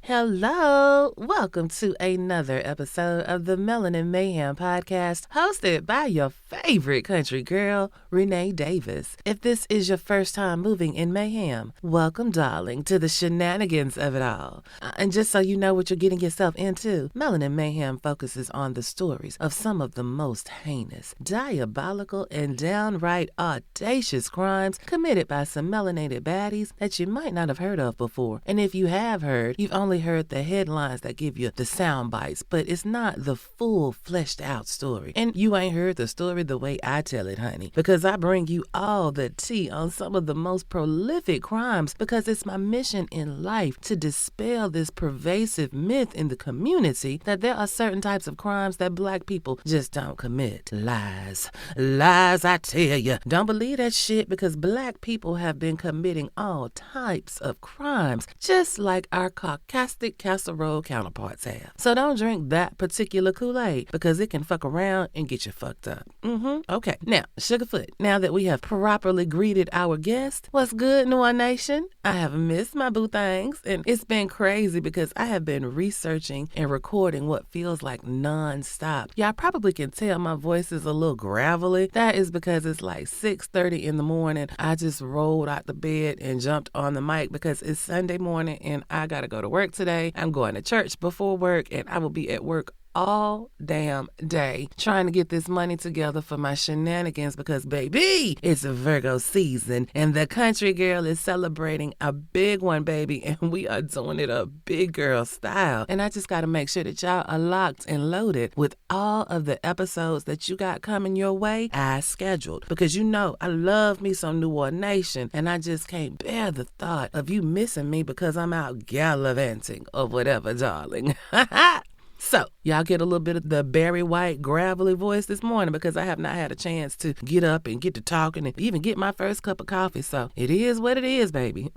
Hello, welcome to another episode of the Melanin Mayhem podcast, hosted by your favorite country girl, Renee Davis. If this is your first time moving in Mayhem, welcome, darling, to the shenanigans of it all. And just so you know what you're getting yourself into, Melanin Mayhem focuses on the stories of some of the most heinous, diabolical, and downright audacious crimes committed by some melanated baddies that you might not have heard of before. And if you have heard, you've only heard the headlines that give you the sound bites, but it's not the full fleshed out story. And you ain't heard the story the way I tell it, honey, because I bring you all the tea on some of the most prolific crimes, because it's my mission in life to dispel this pervasive myth in the community that there are certain types of crimes that Black people just don't commit. Lies, I tell you. Don't believe that shit, because Black people have been committing all types of crimes, just like our Caucasian casserole counterparts have. So don't drink that particular Kool-Aid, because it can fuck around and get you fucked up. Okay. Now, Sugarfoot, now that we have properly greeted our guest, what's good, Noir Nation? I have missed my boo things, and it's been crazy because I have been researching and recording what feels like non-stop. Y'all probably can tell my voice is a little gravelly. That is because it's like 6:30 in the morning. I just rolled out the bed and jumped on the mic because it's Sunday morning and I gotta go to work today. I'm going to church before work, and I will be at work all damn day trying to get this money together for my shenanigans, because baby, it's a Virgo season and the country girl is celebrating a big one, baby, and we are doing it a big girl style. And I just got to make sure that y'all are locked and loaded with all of the episodes that you got coming your way. I scheduled, because you know I love me some New Orleans Nation, and I just can't bear the thought of you missing me because I'm out gallivanting or whatever, darling. So, y'all get a little bit of the Barry White gravelly voice this morning because I have not had a chance to get up and get to talking and even get my first cup of coffee. So, it is what it is, baby.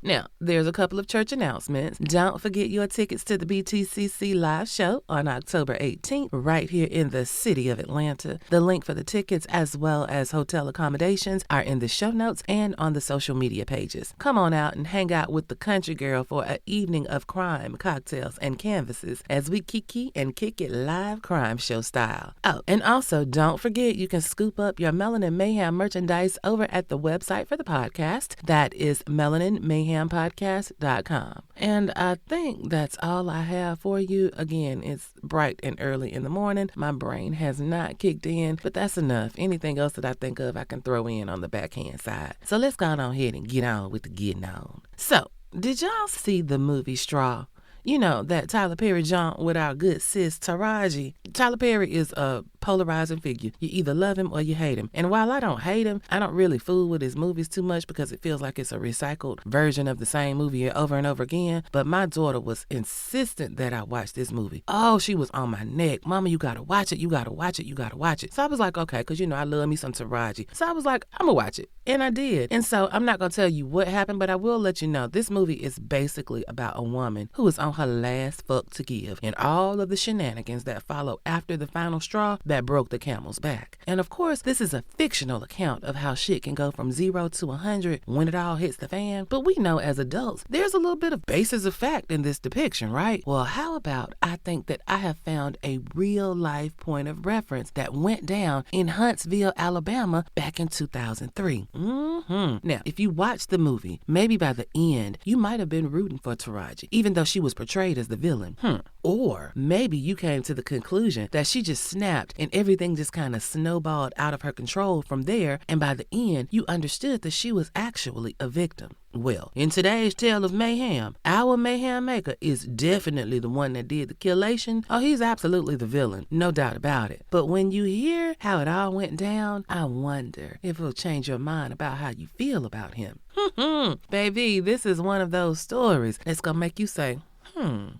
Now, there's a couple of church announcements. Don't forget your tickets to the BTCC live show on October 18th, right here in the city of Atlanta. The link for the tickets as well as hotel accommodations are in the show notes and on the social media pages. Come on out and hang out with the country girl for an evening of crime, cocktails, and canvases as we kiki and kick it live crime show style. Oh, and also don't forget you can scoop up your Melanin Mayhem merchandise over at the website for the podcast. That is melaninmayhempodcast.com. And I think that's all I have for you. Again, it's bright and early in the morning. My brain has not kicked in, but that's enough. Anything else that I think of, I can throw in on the backhand side. So let's go on ahead and get on with the getting on. So, did y'all see the movie Straw? You know, that Tyler Perry jaunt with our good sis Taraji. Tyler Perry is a polarizing figure. You either love him or you hate him. And while I don't hate him, I don't really fool with his movies too much because it feels like it's a recycled version of the same movie over and over again. But my daughter was insistent that I watch this movie. Oh, she was on my neck. Mama, you gotta watch it. You gotta watch it. You gotta watch it. So I was like, okay, because you know I love me some Taraji. So I was like, I'm gonna watch it. And I did. And so I'm not gonna tell you what happened, but I will let you know this movie is basically about a woman who is on her last fuck to give and all of the shenanigans that follow after the final straw that broke the camel's back. And of course, this is a fictional account of how shit can go from 0 to 100 when it all hits the fan. But we know as adults, there's a little bit of basis of fact in this depiction, right? Well, how about I think that I have found a real life point of reference that went down in Huntsville, Alabama back in 2003. Now, if you watch the movie, maybe by the end, you might have been rooting for Taraji, even though she was portrayed as the villain. Or maybe you came to the conclusion that she just snapped and everything just kind of snowballed out of her control from there, and by the end, you understood that she was actually a victim. Well, in today's tale of mayhem, our mayhem maker is definitely the one that did the killation. Oh, he's absolutely the villain, no doubt about it. But when you hear how it all went down, I wonder if it'll change your mind about how you feel about him. Baby, this is one of those stories that's gonna make you say,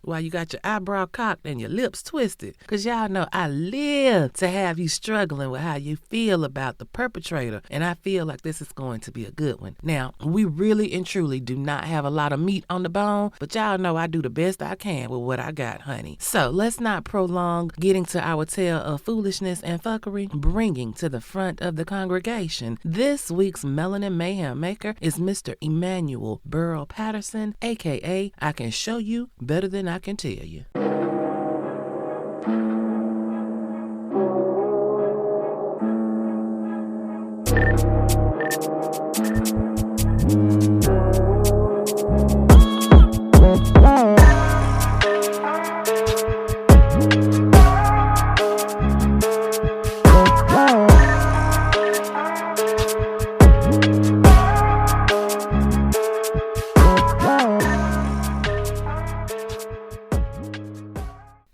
Why you got your eyebrow cocked and your lips twisted? Because y'all know I live to have you struggling with how you feel about the perpetrator, and I feel like this is going to be a good one. Now, we really and truly do not have a lot of meat on the bone, but y'all know I do the best I can with what I got, honey. So let's not prolong getting to our tale of foolishness and fuckery, bringing to the front of the congregation. This week's Melanin Mayhem maker is Mr. Emmanuel Burrow Patterson, aka I Can Show You Better Than I Can Tell You.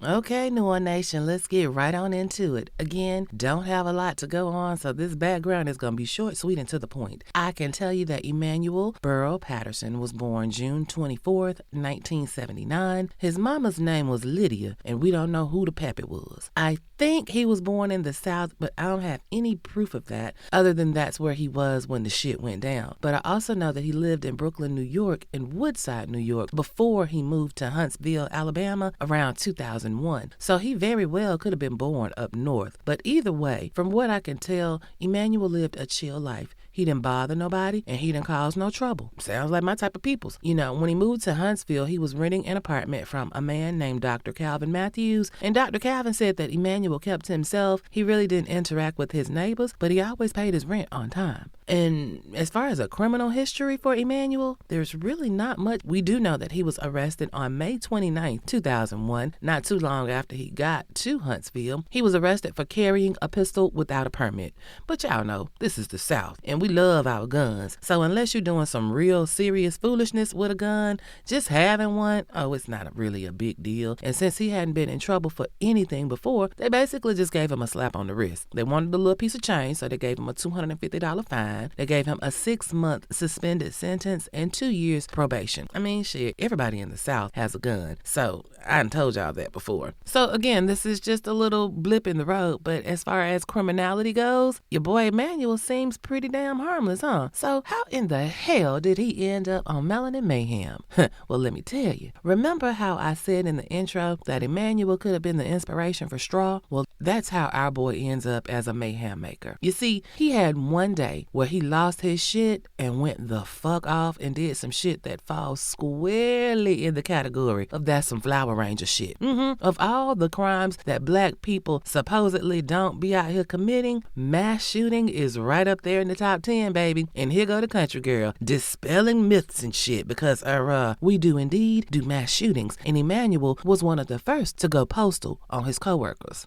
Okay, New Orleans Nation, let's get right on into it. Again, don't have a lot to go on, so this background is going to be short, sweet, and to the point. I can tell you that Emmanuel Burrow Patterson was born June 24th, 1979. His mama's name was Lydia, and we don't know who the pappy was. I think he was born in the South, but I don't have any proof of that, other than that's where he was when the shit went down. But I also know that he lived in Brooklyn, New York, and Woodside, New York, before he moved to Huntsville, Alabama, around 2001. So he very well could have been born up north. But either way, from what I can tell, Emmanuel lived a chill life. He didn't bother nobody, and he didn't cause no trouble. Sounds like my type of peoples. You know, when he moved to Huntsville, he was renting an apartment from a man named Dr. Calvin Matthews, and Dr. Calvin said that Emmanuel kept to himself. He really didn't interact with his neighbors, but he always paid his rent on time. And as far as a criminal history for Emmanuel, there's really not much. We do know that he was arrested on May 29th, 2001, not too long after he got to Huntsville. He was arrested for carrying a pistol without a permit. But y'all know, this is the South, and we love our guns. So unless you're doing some real serious foolishness with a gun, just having one, it's not really a big deal. And since he hadn't been in trouble for anything before, they basically just gave him a slap on the wrist. They wanted a little piece of change, so they gave him a $250 fine. They gave him a 6-month suspended sentence and 2 years probation. I mean, shit, everybody in the South has a gun. So I done told y'all that before. So again, this is just a little blip in the road, but as far as criminality goes, your boy Emmanuel seems pretty damn harmless, huh? So how in the hell did he end up on Melanin Mayhem? Well, let me tell you. Remember how I said in the intro that Emmanuel could have been the inspiration for Straw? Well, that's how our boy ends up as a mayhem maker. You see, he had one day where he lost his shit and went the fuck off and did some shit that falls squarely in the category of that's some Flower Ranger shit. Of all the crimes that black people supposedly don't be out here committing, mass shooting is right up there in the top 10, baby. And here go the country girl dispelling myths and shit because we do indeed do mass shootings, and Emmanuel was one of the first to go postal on his coworkers.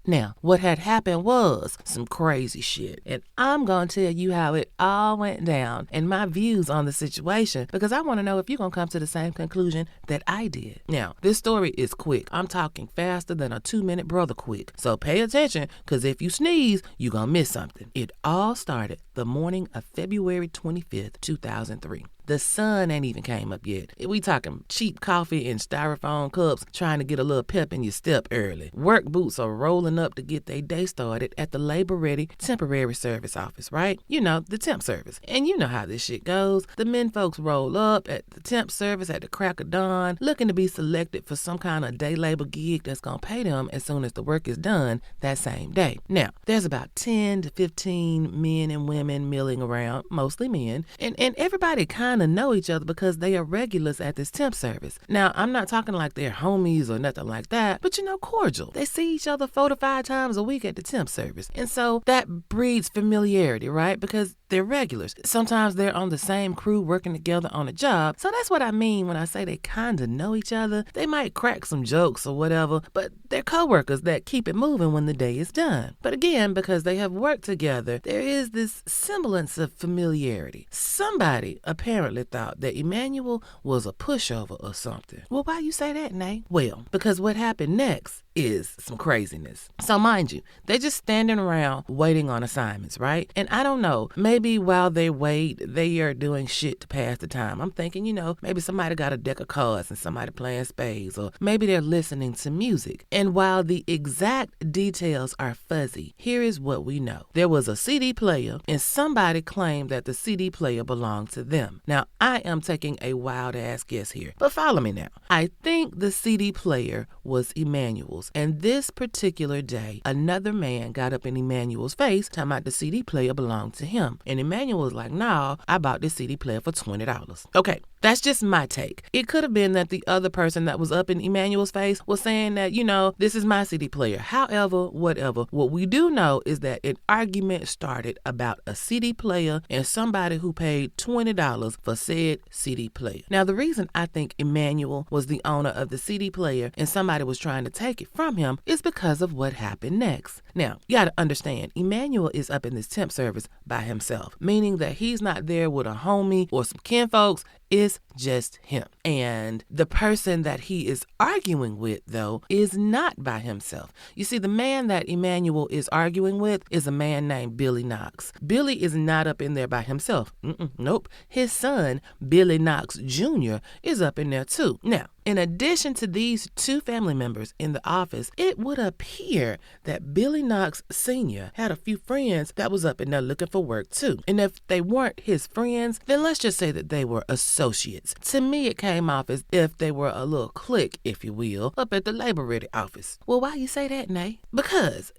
Now, what had happened was some crazy shit, and I'm going to tell you how it all went down and my views on the situation, because I want to know if you're going to come to the same conclusion that I did. Now, this story is quick. I'm talking faster than a 2-minute brother quick, so pay attention, because if you sneeze, you're going to miss something. It all started the morning of February 25th, 2003. The sun ain't even came up yet. We talking cheap coffee in styrofoam cups, trying to get a little pep in your step early. Work boots are rolling up to get their day started at the labor-ready temporary service office, right? You know, the temp service. And you know how this shit goes. The men folks roll up at the temp service at the crack of dawn, looking to be selected for some kind of day labor gig that's gonna pay them as soon as the work is done that same day. Now, there's about 10 to 15 men and women milling around, mostly men, and everybody kind of know each other because they are regulars at this temp service. Now, I'm not talking like they're homies or nothing like that, but cordial. They see each other 4 to 5 times a week at the temp service. And so that breeds familiarity, right? Because they're regulars. Sometimes they're on the same crew working together on a job. So that's what I mean when I say they kind of know each other. They might crack some jokes or whatever, but they're coworkers that keep it moving when the day is done. But again, because they have worked together, there is this semblance of familiarity. Somebody apparently thought that Emmanuel was a pushover or something. Well, why you say that, Nay? Well, because what happened next is some craziness. So mind you, they're just standing around waiting on assignments, right? And I don't know, maybe while they wait, they are doing shit to pass the time. I'm thinking, maybe somebody got a deck of cards and somebody playing spades, or maybe they're listening to music. And while the exact details are fuzzy, here is what we know. There was a CD player, and somebody claimed that the CD player belonged to them. Now, I am taking a wild ass guess here, but follow me now. I think the CD player was Emmanuel's, and this particular day, another man got up in Emmanuel's face talking about the CD player belonged to him. And Emmanuel was like, "No, I bought this CD player for $20. Okay, that's just my take. It could have been that the other person that was up in Emmanuel's face was saying that, this is my CD player. However, whatever. What we do know is that an argument started about a CD player and somebody who paid $20 for said CD player. Now, the reason I think Emmanuel was the owner of the CD player and somebody was trying to take it from him is because of what happened next. Now, you got to understand, Emmanuel is up in this temp service by himself, meaning that he's not there with a homie or some kinfolks. It's just him. And the person that he is arguing with, though, is not by himself. You see, the man that Emmanuel is arguing with is a man named Billy Knox. Billy is not up in there by himself. Nope. His son, Billy Knox Jr., is up in there too. Now, in addition to these two family members in the office, it would appear that Billy Knox Sr. had a few friends that was up in there looking for work too. And if they weren't his friends, then let's just say that they were associates. To me, it came off as if they were a little clique, if you will, up at the Labor Ready office. Well, why you say that, Nay? Because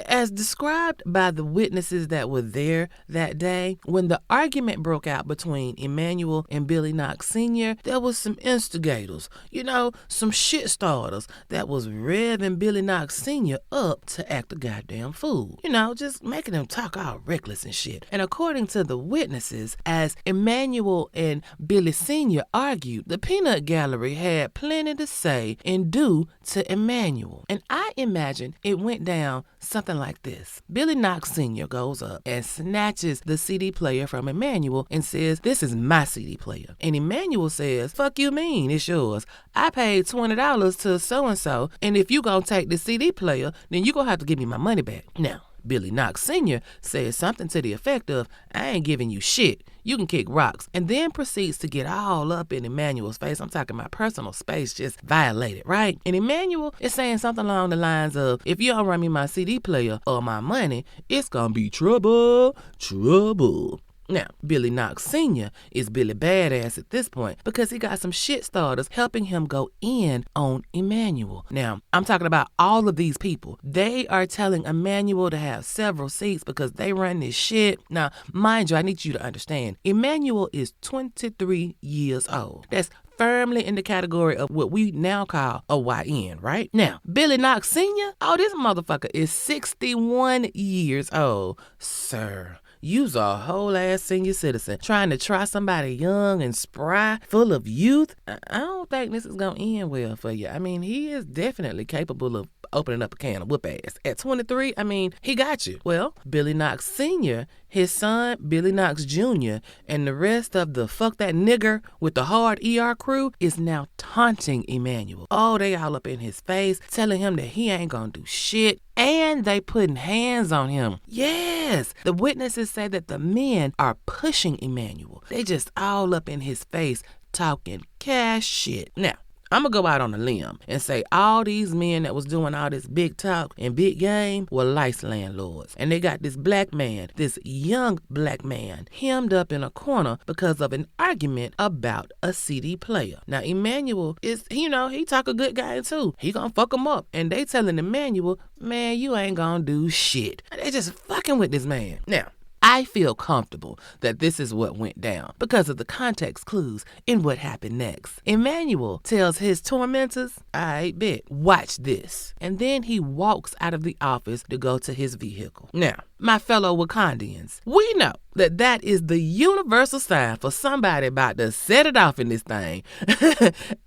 as described by the witnesses that were there that day, when the argument broke out between Emmanuel and Billy Knox Sr., there was some instigators, some shit starters that was revving Billy Knox Sr. up to act a goddamn fool. Just making him talk all reckless and shit. And according to the witnesses, as Emmanuel and Billy Sr. argued, the peanut gallery had plenty to say and do to Emmanuel. And I imagine it went down something like this. Billy Knox Sr. goes up and snatches the CD player from Emmanuel and says, "This is my CD player." And Emmanuel says, "Fuck you mean, it's yours. I paid $20 to so-and-so, and if you gonna take the CD player, then you gonna have to give me my money back." Now, Billy Knox Sr. says something to the effect of, "I ain't giving you shit. You can kick rocks," and then proceeds to get all up in Emmanuel's face. I'm talking about personal space just violated, right? And Emmanuel is saying something along the lines of, "If you don't run me my CD player or my money, it's gonna be trouble, trouble." Now, Billy Knox Sr. is Billy Badass at this point because he got some shit starters helping him go in on Emmanuel. Now, I'm talking about all of these people. They are telling Emmanuel to have several seats because they run this shit. Now, mind you, I need you to understand, Emmanuel is 23 years old. That's firmly in the category of what we now call a YN, right? Now, Billy Knox Sr., this motherfucker is 61 years old. Sir, you's a whole ass senior citizen trying to try somebody young and spry, full of youth. I don't think this is going to end well for you. He is definitely capable of opening up a can of whoop ass. At 23, he got you. Well, Billy Knox Sr., his son, Billy Knox Jr., and the rest of the fuck that nigger with the hard ER crew is now taunting Emmanuel. They all up in his face, telling him that he ain't gonna do shit. And they putting hands on him. Yes, the witnesses say that the men are pushing Emmanuel. They just all up in his face talking cash shit. Now, I'm going to go out on a limb and say all these men that was doing all this big talk and big game were lice landlords. And they got this black man, this young black man, hemmed up in a corner because of an argument about a CD player. Now, Emmanuel is, he talk a good guy too. He gonna fuck him up. And they telling Emmanuel, "Man, you ain't gonna do shit." They just fucking with this man. Now, I feel comfortable that this is what went down because of the context clues in what happened next. Emmanuel tells his tormentors, "I bet, watch this." And then he walks out of the office to go to his vehicle. Now, my fellow Wakandians, we know that is the universal sign for somebody about to set it off in this thing.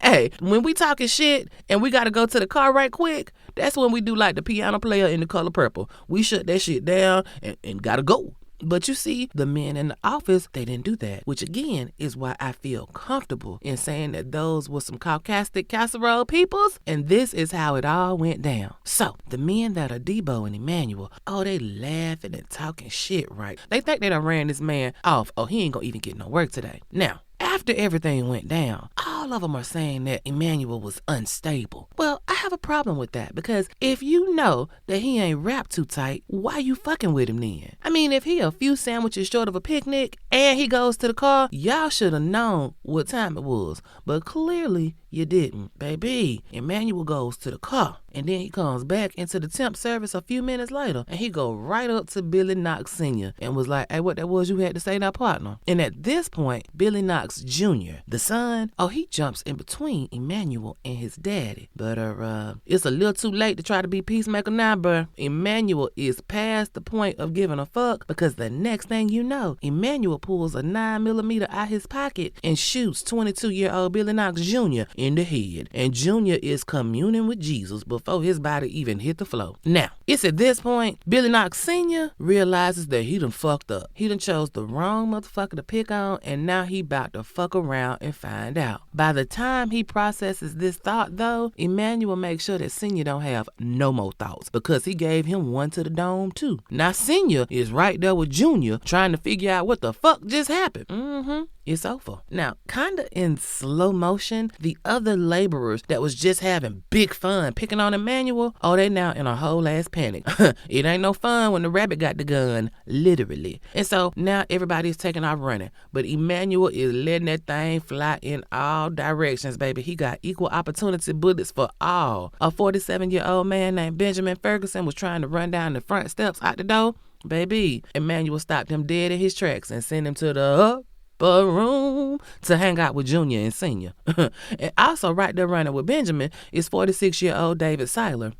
Hey, when we talking shit and we got to go to the car right quick, that's when we do like the piano player in The Color Purple. We shut that shit down and got to go. But you see, the men in the office, they didn't do that, which again is why I feel comfortable in saying that those were some Caucasian casserole peoples, and this is how it all went down. So, the men that are Debo and Emmanuel, oh, they laughing and talking shit, right? They think they done ran this man off. Oh, he ain't gonna even get no work today. Now, after everything went down, all of them are saying that Emmanuel was unstable. Well, I have a problem with that because if you know that he ain't wrapped too tight, why you fucking with him then? I mean, if he a few sandwiches short of a picnic and he goes to the car, y'all should have known what time it was. But clearly, you didn't. Baby, Emmanuel goes to the car and then he comes back into the temp service a few minutes later and he go right up to Billy Knox Sr. and was like, hey, what that was you had to say now, partner? And at this point, Billy Knox Jr., the son, oh, he jumps in between Emmanuel and his daddy. But it's a little too late to try to be peacemaker now, bruh. Emmanuel is past the point of giving a fuck because the next thing you know, Emmanuel pulls a 9mm out his pocket and shoots 22-year-old Billy Knox Jr. in the head. And Jr. is communing with Jesus before his body even hit the floor. Now, it's at this point, Billy Knox Sr. realizes that he done fucked up. He done chose the wrong motherfucker to pick on, and now he about to fuck around and find out. By the time he processes this thought, though, Emmanuel makes sure that Senior don't have no more thoughts because he gave him one to the dome, too. Now, Senior is right there with Junior trying to figure out what the fuck just happened. It's over. Now, kinda in slow motion, the other laborers that was just having big fun picking on Emmanuel, oh, they now in a whole ass panic. It ain't no fun when the rabbit got the gun, literally. And so now everybody's taking off running, but Emmanuel is letting that thing fly in all directions, baby. He got equal opportunity bullets for all. A 47-year-old man named Benjamin Ferguson was trying to run down the front steps out the door. Baby, Emmanuel stopped him dead in his tracks and sent him to the room to hang out with Junior and Senior. And also right there running with Benjamin is 46-year-old David Seiler.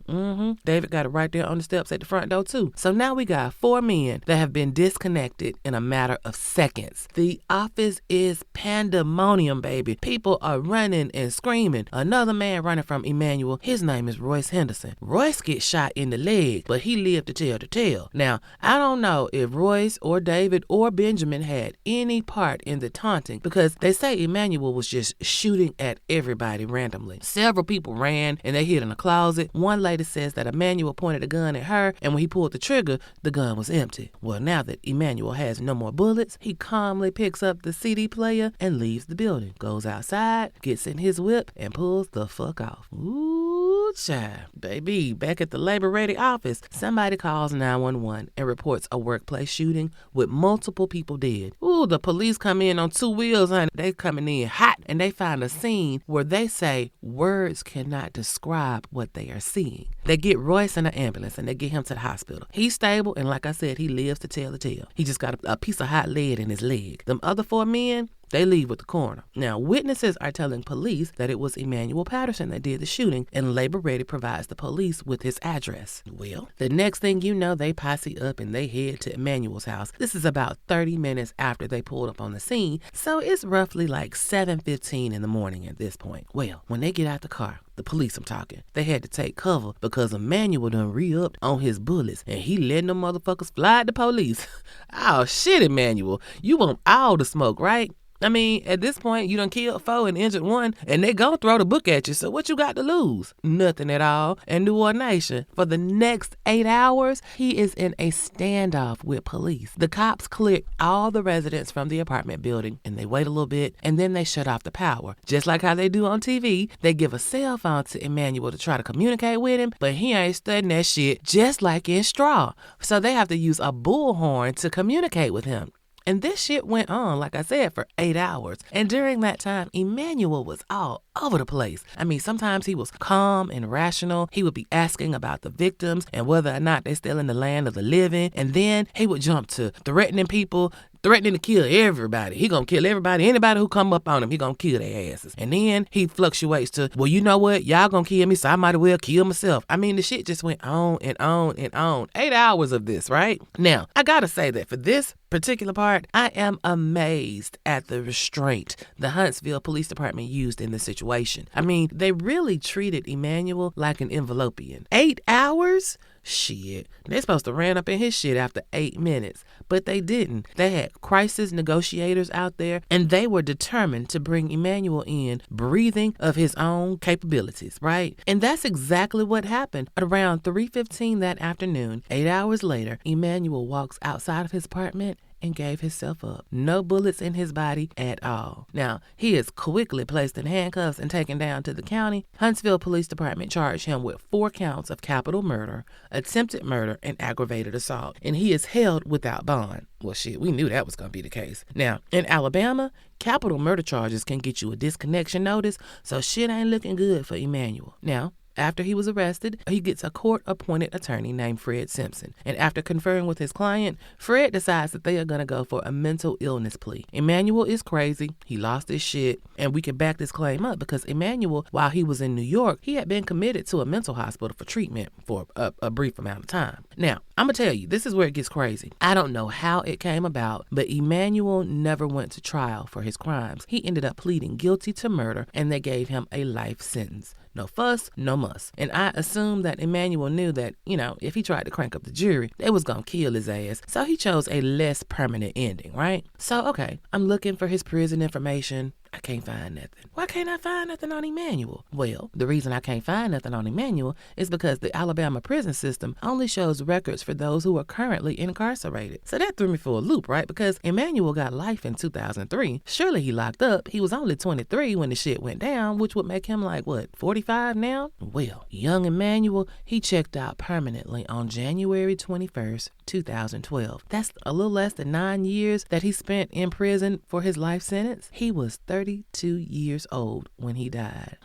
David got it right there on the steps at the front door too. So now we got 4 men that have been disconnected in a matter of seconds. The office is pandemonium, baby. People are running and screaming. Another man running from Emmanuel, his name is Royce Henderson. Royce gets shot in the leg, but he lived to tell the tale. Now, I don't know if Royce or David or Benjamin had any part in the taunting because they say Emmanuel was just shooting at everybody randomly. Several people ran and they hid in a closet. One lady says that Emmanuel pointed a gun at her and when he pulled the trigger, the gun was empty. Well, now that Emmanuel has no more bullets, he calmly picks up the CD player and leaves the building, goes outside, gets in his whip, and pulls the fuck off. Ooh, child. Baby, back at the Labor Ready office, somebody calls 911 and reports a workplace shooting with multiple people dead. Ooh, the police come in on 2 wheels, honey. They coming in hot and they find a scene where they say words cannot describe what they are seeing. They get Royce in an ambulance and they get him to the hospital. He's stable and like I said, he lives to tell the tale. He just got a piece of hot lead in his leg. Them other 4 men, they leave with the coroner. Now, witnesses are telling police that it was Emmanuel Patterson that did the shooting, and Labor Ready provides the police with his address. Well, the next thing you know, they posse up and they head to Emmanuel's house. This is about 30 minutes after they pulled up on the scene, so it's roughly like 7:15 in the morning at this point. Well, when they get out the car, the police I'm talking, they had to take cover because Emmanuel done re-upped on his bullets and he letting them motherfuckers fly at the police. Oh shit, Emmanuel, you want all the smoke, right? I mean, at this point, you done killed 4 and injured 1, and they gonna throw the book at you, so what you got to lose? Nothing at all. And New Orleans Nation, for the next 8 hours, he is in a standoff with police. The cops clear all the residents from the apartment building, and they wait a little bit, and then they shut off the power. Just like how they do on TV, they give a cell phone to Emmanuel to try to communicate with him, but he ain't studying that shit, just like in Straw. So they have to use a bullhorn to communicate with him. And this shit went on, like I said, for 8 hours. And during that time, Emmanuel was all over the place. I mean, sometimes he was calm and rational. He would be asking about the victims and whether or not they're still in the land of the living. And then he would jump to threatening people, threatening to kill everybody. He gonna kill everybody. Anybody who come up on him, he gonna kill their asses. And then he fluctuates to, well, you know what? Y'all gonna kill me, so I might as well kill myself. I mean, the shit just went on and on and on. 8 hours of this, right? Now, I gotta say that for this particular part, I am amazed at the restraint the Huntsville Police Department used in this situation. situation. I mean, they really treated Emmanuel like an envelopian. 8 hours? Shit, they're supposed to ran up in his shit after 8 minutes, but they didn't. They had crisis negotiators out there, and they were determined to bring Emmanuel in, breathing of his own capabilities, right? And that's exactly what happened. At around 3:15 that afternoon, 8 hours later, Emmanuel walks outside of his apartment and gave himself up. No bullets in his body at all. Now, he is quickly placed in handcuffs and taken down to the county. Huntsville Police Department charged him with 4 counts of capital murder, attempted murder, and aggravated assault, and he is held without bond. Well, shit, we knew that was going to be the case. Now, in Alabama, capital murder charges can get you a disconnection notice, so shit ain't looking good for Emmanuel. Now, after he was arrested, he gets a court-appointed attorney named Fred Simpson. And after conferring with his client, Fred decides that they are going to go for a mental illness plea. Emmanuel is crazy. He lost his shit. And we can back this claim up because Emmanuel, while he was in New York, he had been committed to a mental hospital for treatment for a brief amount of time. Now, I'm going to tell you, this is where it gets crazy. I don't know how it came about, but Emmanuel never went to trial for his crimes. He ended up pleading guilty to murder, and they gave him a life sentence. No fuss, no muss. And I assume that Emmanuel knew that, if he tried to crank up the jury, they was gonna kill his ass. So he chose a less permanent ending, right? So, okay, I'm looking for his prison information. I can't find nothing. Why can't I find nothing on Emmanuel? Well, the reason I can't find nothing on Emmanuel is because the Alabama prison system only shows records for those who are currently incarcerated. So that threw me for a loop, right? Because Emmanuel got life in 2003. Surely he locked up. He was only 23 when the shit went down, which would make him 45 now? Well, young Emmanuel, he checked out permanently on January 21st, 2012. That's a little less than 9 years that he spent in prison for his life sentence. He was 32 years old when he died.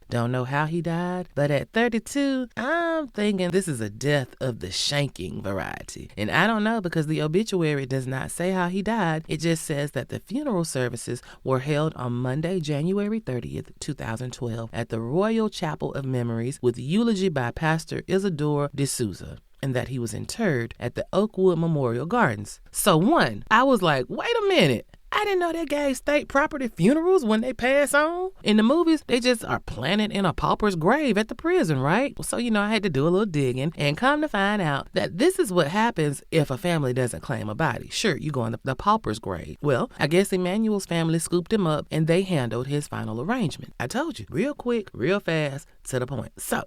Don't know how he died, but at 32, I'm thinking this is a death of the shanking variety. And I don't know because the obituary does not say how he died. It just says that the funeral services were held on Monday, January 30th, 2012 at the Royal Chapel of Memories with eulogy by Pastor Isidore D'Souza, and that he was interred at the Oakwood Memorial Gardens. So I was like, wait a minute. I didn't know they gave state property funerals when they pass on. In the movies, they just are planted in a pauper's grave at the prison, right? So, I had to do a little digging and come to find out that this is what happens if a family doesn't claim a body. Sure, you go in the pauper's grave. Well, I guess Emmanuel's family scooped him up and they handled his final arrangement. I told you, real quick, real fast, to the point. So,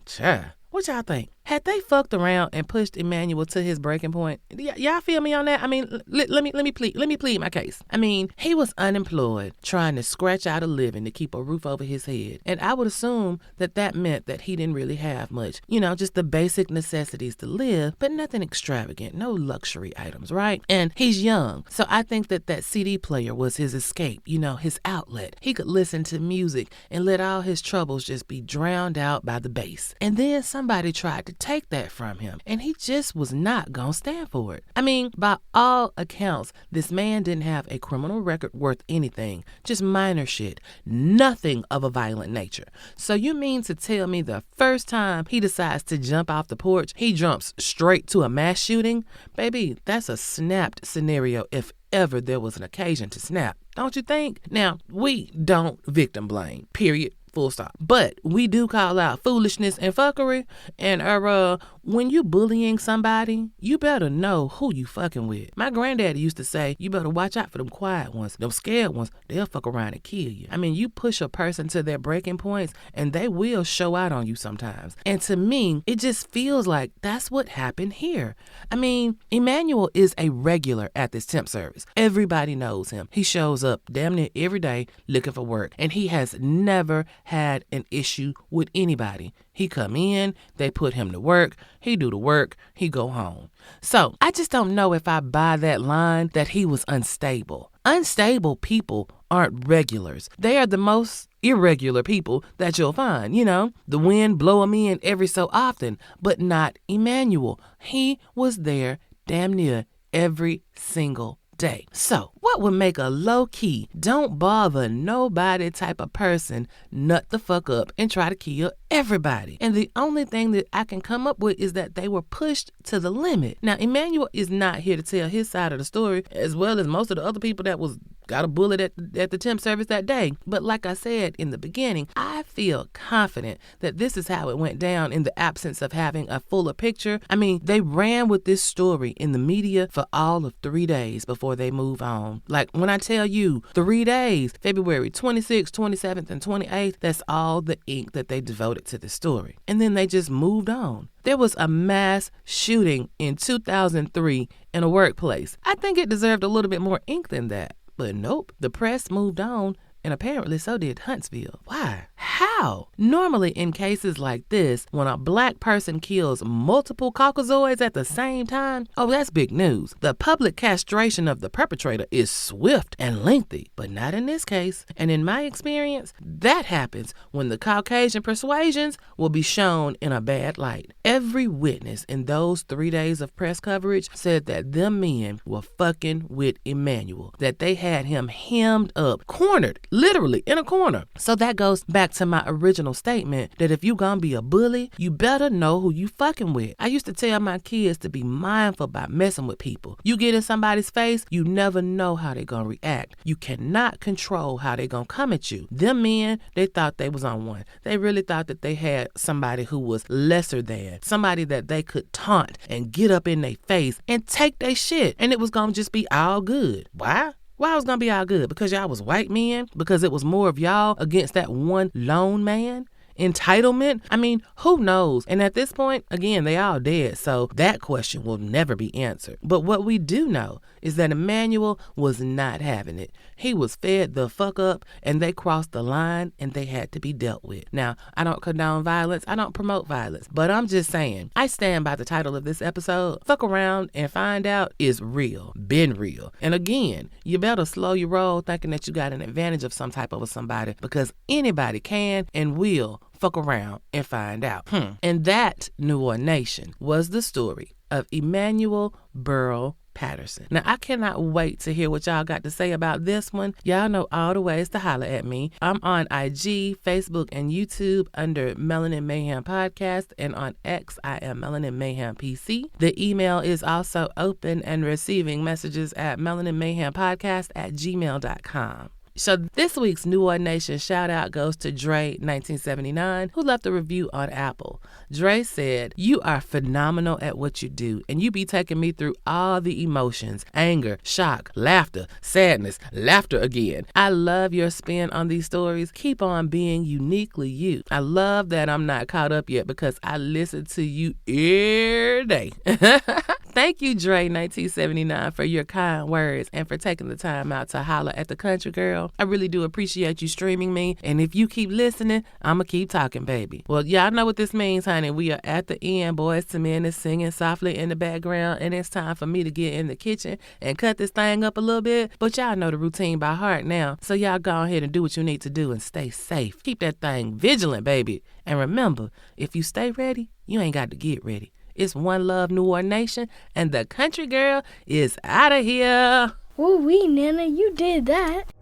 child. What y'all think? Had they fucked around and pushed Emmanuel to his breaking point? Y'all feel me on that? I mean, let me plead my case. I mean, he was unemployed, trying to scratch out a living to keep a roof over his head. And I would assume that meant that he didn't really have much. Just the basic necessities to live, but nothing extravagant, no luxury items, right? And he's young. So I think that CD player was his escape, his outlet. He could listen to music and let all his troubles just be drowned out by the bass. And then somebody tried to take that from him, and he just was not gonna stand for it. I mean, by all accounts, this man didn't have a criminal record worth anything, just minor shit, nothing of a violent nature. So you mean to tell me the first time he decides to jump off the porch, he jumps straight to a mass shooting? Baby, that's a snapped scenario if ever there was an occasion to snap, don't you think? Now, we don't victim blame, period. Full stop. But we do call out foolishness and fuckery. And when you bullying somebody, you better know who you fucking with. My granddaddy used to say, you better watch out for them quiet ones. Them scared ones, they'll fuck around and kill you. I mean, you push a person to their breaking points and they will show out on you sometimes. And to me, it just feels like that's what happened here. I mean, Emmanuel is a regular at this temp service. Everybody knows him. He shows up damn near every day looking for work. And he has never had an issue with anybody. He come in, they put him to work, he do the work, he go home. So I just don't know if I buy that line that he was unstable. Unstable people aren't regulars. They are the most irregular people that you'll find, the wind blow them in every so often, but not Emmanuel. He was there damn near every single day. So what would make a low-key, don't bother nobody type of person nut the fuck up and try to kill everybody? And the only thing that I can come up with is that they were pushed to the limit. Now, Emmanuel is not here to tell his side of the story, as well as most of the other people that was got a bullet at the temp service that day. But like I said in the beginning, I feel confident that this is how it went down in the absence of having a fuller picture. I mean, they ran with this story in the media for all of 3 days before they move on. Like when I tell you 3 days, February 26th, 27th, and 28th, that's all the ink that they devoted to the story. And then they just moved on. There was a mass shooting in 2003 in a workplace. I think it deserved a little bit more ink than that. But nope, the press moved on, and apparently so did Huntsville. Why? How? Normally in cases like this, when a black person kills multiple Caucasoids at the same time, oh, that's big news. The public castration of the perpetrator is swift and lengthy, but not in this case. And in my experience, that happens when the Caucasian persuasions will be shown in a bad light. Every witness in those 3 days of press coverage said that them men were fucking with Emmanuel, that they had him hemmed up, cornered, literally in a corner. So that goes back to my original statement that if you gonna be a bully, you better know who you fucking with. I used to tell my kids to be mindful about messing with people. You get in somebody's face, you never know how they gonna react. You cannot control how they gonna come at you. Them men, they thought they was on one. They really thought that they had somebody who was lesser than, somebody that they could taunt and get up in their face and take their shit, and it was gonna just be all good. Why? Why it was gonna be all good? Because y'all was white men? Because it was more of y'all against that one lone man? Entitlement? I mean, who knows? And at this point, again, they all dead, so that question will never be answered. But what we do know is that Emmanuel was not having it. He was fed the fuck up, and they crossed the line, and they had to be dealt with. Now, I don't condone violence. I don't promote violence. But I'm just saying, I stand by the title of this episode. Fuck around and find out is real. Been real. And again, you better slow your roll thinking that you got an advantage of some type of somebody, because anybody can and will fuck around and find out. And that, New Orleans Nation, was the story of Emmanuel Burl Patterson. Now, I cannot wait to hear what y'all got to say about this one. Y'all know all the ways to holler at me. I'm on IG, Facebook, and YouTube under Melanin Mayhem Podcast, and on X, I am Melanin Mayhem PC. The email is also open and receiving messages at melaninmayhempodcast@gmail.com. So this week's New Orleans Nation shout out goes to Dre 1979, who left a review on Apple. Dre said, "You are phenomenal at what you do, and you be taking me through all the emotions: anger, shock, laughter, sadness, laughter again. I love your spin on these stories. Keep on being uniquely you. I love that I'm not caught up yet because I listen to you every day." Thank you, Dre 1979, for your kind words and for taking the time out to holler at the country girl. I really do appreciate you streaming me, and if you keep listening, I'ma keep talking, baby. Well, y'all know what this means, honey. We are at the end. Boys to Men is singing softly in the background, and it's time for me to get in the kitchen and cut this thing up a little bit. But y'all know the routine by heart now, so y'all go ahead and do what you need to do and stay safe. Keep that thing vigilant, baby. And remember, if you stay ready, you ain't got to get ready. It's one love, New Orleans Nation, and the country girl is out of here. Woo-wee, Nana, you did that.